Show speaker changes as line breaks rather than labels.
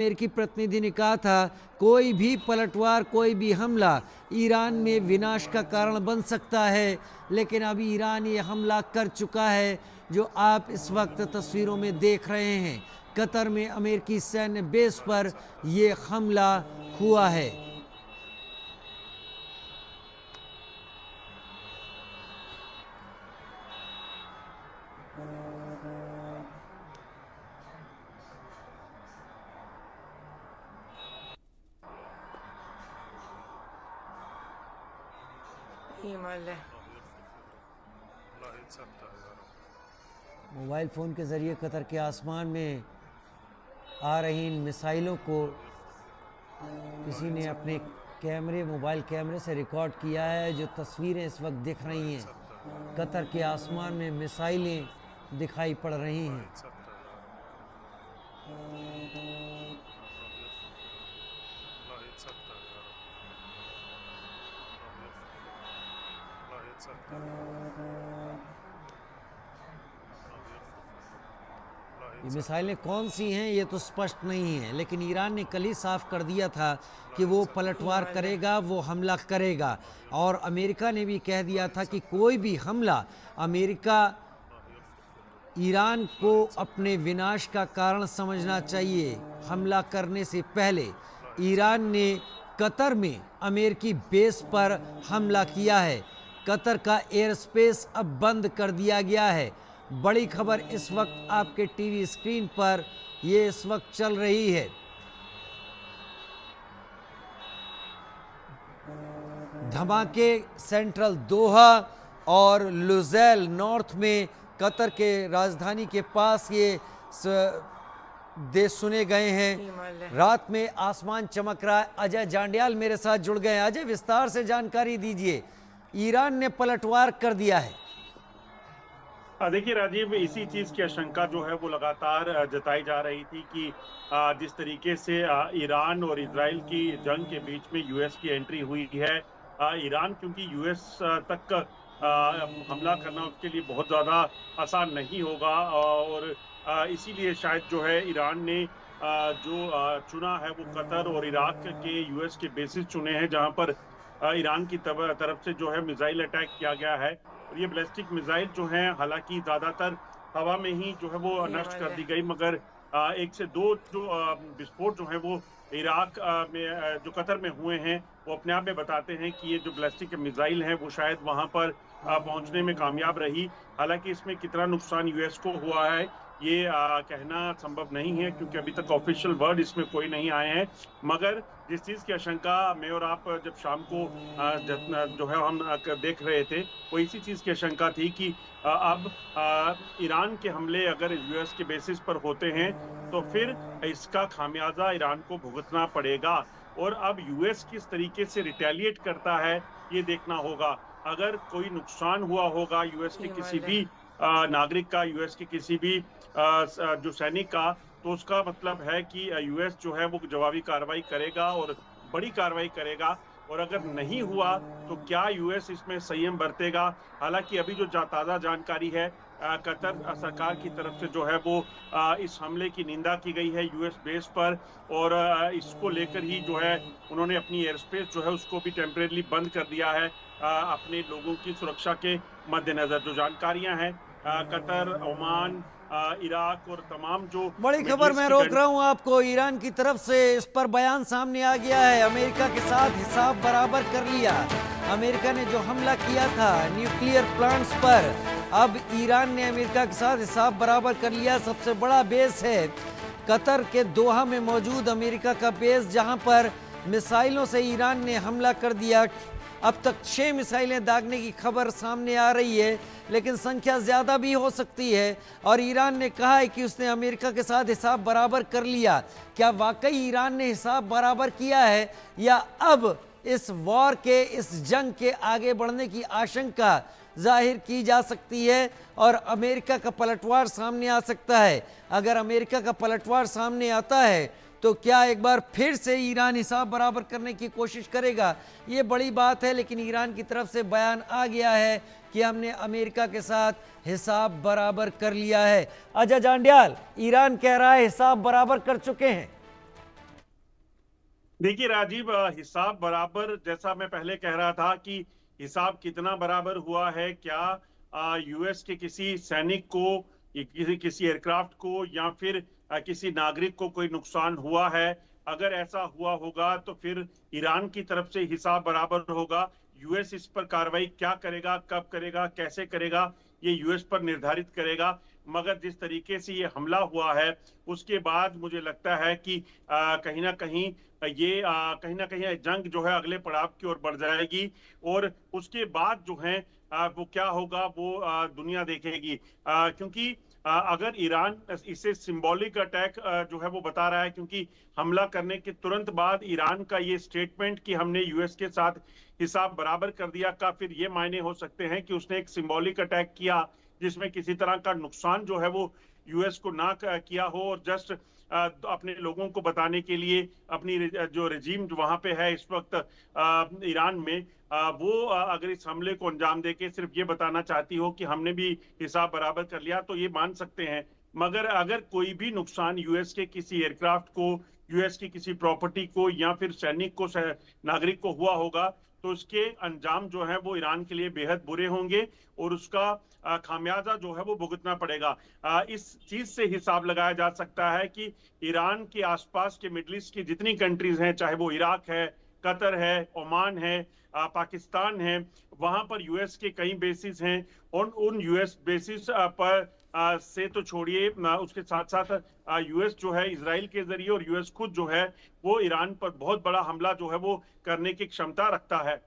अमेरिकी प्रतिनिधि ने कहा था कोई भी पलटवार, कोई भी हमला ईरान में विनाश का कारण बन सकता है, लेकिन अभी ईरान ये हमला कर चुका है जो आप इस वक्त तस्वीरों में देख रहे हैं। कतर में अमेरिकी सैन्य बेस पर ये हमला हुआ है। मोबाइल फ़ोन के ज़रिए कतर के आसमान में आ रही इन मिसाइलों को किसी ने अपने मोबाइल कैमरे से रिकॉर्ड किया है। जो तस्वीरें इस वक्त दिख रही हैं, कतर के आसमान में मिसाइलें दिखाई पड़ रही हैं। ये मिसाइलें कौन सी हैं ये तो स्पष्ट नहीं है, लेकिन ईरान ने कल ही साफ कर दिया था कि वो पलटवार करेगा, वो हमला करेगा। और अमेरिका ने भी कह दिया था कि कोई भी हमला अमेरिका ईरान को अपने विनाश का कारण समझना चाहिए। हमला करने से पहले ईरान ने कतर में अमेरिकी बेस पर हमला किया है। कतर का एयर स्पेस अब बंद कर दिया गया है। बड़ी खबर इस वक्त आपके टीवी स्क्रीन पर ये इस वक्त चल रही है। धमाके सेंट्रल दोहा और लुज़ैल नॉर्थ में कतर के राजधानी के पास ये देश सुने गए हैं। रात में आसमान चमक रहा है। अजय जांडियाल मेरे साथ जुड़ गए हैं। अजय, विस्तार से जानकारी दीजिए। ईरान ने पलटवार कर दिया है।
देखिए राजीव, इसी चीज की आशंका जो है वो लगातार जताई जा रही थी कि जिस तरीके से ईरान और इजराइल की जंग के बीच में यूएस की एंट्री हुई है, ईरान क्योंकि यूएस तक हमला करना उसके लिए बहुत ज्यादा आसान नहीं होगा और इसीलिए शायद जो है ईरान ने जो चुना है वो कतर और इराक के यूएस के बेसिस चुने हैं जहां पर ईरान की तरफ से जो है मिसाइल अटैक किया गया है। और ये बैलिस्टिक मिसाइल जो हैं हालांकि ज्यादातर हवा में ही जो है वो नष्ट कर दी गई, मगर एक से दो जो विस्फोट जो है वो इराक में जो कतर में हुए हैं वो अपने आप में बताते हैं कि ये जो बैलिस्टिक मिसाइल हैं वो शायद वहां पर पहुंचने में कामयाब रही। हालांकि इसमें कितना नुकसान यूएस को हुआ है ये कहना संभव नहीं है क्योंकि अभी तक ऑफिशियल वर्ड इसमें कोई नहीं आए हैं। मगर जिस चीज की आशंका मैं और आप जब शाम को जो है हम देख रहे थे वो इसी चीज की आशंका थी कि अब ईरान के हमले अगर यूएस के बेसिस पर होते हैं तो फिर इसका खामियाजा ईरान को भुगतना पड़ेगा। और अब यूएस किस तरीके से रिटेलिएट करता है ये देखना होगा। अगर कोई नुकसान हुआ होगा यूएस के किसी भी नागरिक का, यूएस के किसी भी जो सैनिक का, तो उसका मतलब है कि यूएस जो है वो जवाबी कार्रवाई करेगा और बड़ी कार्रवाई करेगा। और अगर नहीं हुआ तो क्या यूएस इसमें संयम बरतेगा? हालांकि अभी जो ताजा जानकारी है कतर सरकार की तरफ से जो है वो इस हमले की निंदा की गई है यूएस बेस पर और इसको लेकर ही जो है उन्होंने अपनी एयर स्पेस जो है उसको भी टेम्परेरी बंद कर दिया है अपने लोगों की सुरक्षा के मद्देनजर। जो जानकारियां हैं कतर, ओमान, इराक और तमाम जो
बड़ी खबर मैं रोक रहा हूं आपको। ईरान की तरफ से इस पर बयान सामने आ गया है। अमेरिका के साथ हिसाब बराबर कर लिया। अमेरिका ने जो हमला किया था न्यूक्लियर प्लांट्स पर, अब ईरान ने अमेरिका के साथ हिसाब बराबर कर लिया। सबसे बड़ा बेस है कतर के दोहा में मौजूद अमेरिका का बेस, जहां पर मिसाइलों से ईरान ने हमला कर दिया। अब तक 6 मिसाइलें दागने की खबर सामने आ रही है, लेकिन संख्या ज़्यादा भी हो सकती है। और ईरान ने कहा है कि उसने अमेरिका के साथ हिसाब बराबर कर लिया। क्या वाकई ईरान ने हिसाब बराबर किया है या अब इस वॉर के, इस जंग के आगे बढ़ने की आशंका जाहिर की जा सकती है और अमेरिका का पलटवार सामने आ सकता है? अगर अमेरिका का पलटवार सामने आता है तो क्या एक बार फिर से ईरान हिसाब बराबर करने की कोशिश करेगा? ये बड़ी बात है। लेकिन ईरान की तरफ से बयान आ गया है कि हमने अमेरिका के साथ हिसाब बराबर कर लिया है। अजय जांडियाल, ईरान कह रहा है हिसाब बराबर कर चुके हैं।
देखिए राजीव, हिसाब बराबर जैसा मैं पहले कह रहा था कि हिसाब कितना बराबर हुआ है, क्या यूएस के किसी सैनिक को, किसी किसी एयरक्राफ्ट को या फिर किसी नागरिक को कोई नुकसान हुआ है। अगर ऐसा हुआ होगा तो फिर ईरान की तरफ से हिसाब बराबर होगा। यूएस इस पर कार्रवाई क्या करेगा, कब करेगा, कैसे करेगा, ये यूएस पर निर्धारित करेगा। मगर जिस तरीके से ये हमला हुआ है उसके बाद मुझे लगता है कि कहीं ना कहीं ये कहीं ना कहीं जंग जो है अगले पड़ाव की ओर बढ़ जाएगी। और उसके बाद जो है वो क्या होगा वो दुनिया देखेगी। क्योंकि अगर ईरान इसे सिंबॉलिक अटैक जो है वो बता रहा है, क्योंकि हमला करने के तुरंत बाद ईरान का ये स्टेटमेंट कि हमने यूएस के साथ हिसाब बराबर कर दिया का फिर ये मायने हो सकते हैं कि उसने एक सिंबॉलिक अटैक किया जिसमें किसी तरह का नुकसान जो है वो यूएस को ना किया हो, और जस्ट अपने लोगों को बताने के लिए अपनी जो रजीम जो वहां पे है इस वक्त ईरान में, वो अगर इस हमले को अंजाम देके सिर्फ ये बताना चाहती हो कि हमने भी हिसाब बराबर कर लिया तो ये मान सकते हैं। मगर अगर कोई भी नुकसान यूएस के किसी एयरक्राफ्ट को, यूएस की किसी प्रॉपर्टी को या फिर सैनिक को, नागरिक को हुआ होगा तो उसके अंजाम जो है वो ईरान के लिए बेहद बुरे होंगे और उसका खामियाजा जो है वो भुगतना पड़ेगा। इस चीज से हिसाब लगाया जा सकता है कि ईरान के आसपास के मिडिल ईस्ट की जितनी कंट्रीज हैं, चाहे वो इराक है, कतर है, ओमान है, पाकिस्तान है, वहां पर यूएस के कई बेसिस हैं। और उन यूएस बेसिस पर से तो छोड़िए, उसके साथ साथ यूएस जो है इसराइल के जरिए और यूएस खुद जो है वो ईरान पर बहुत बड़ा हमला जो है वो करने की क्षमता रखता है।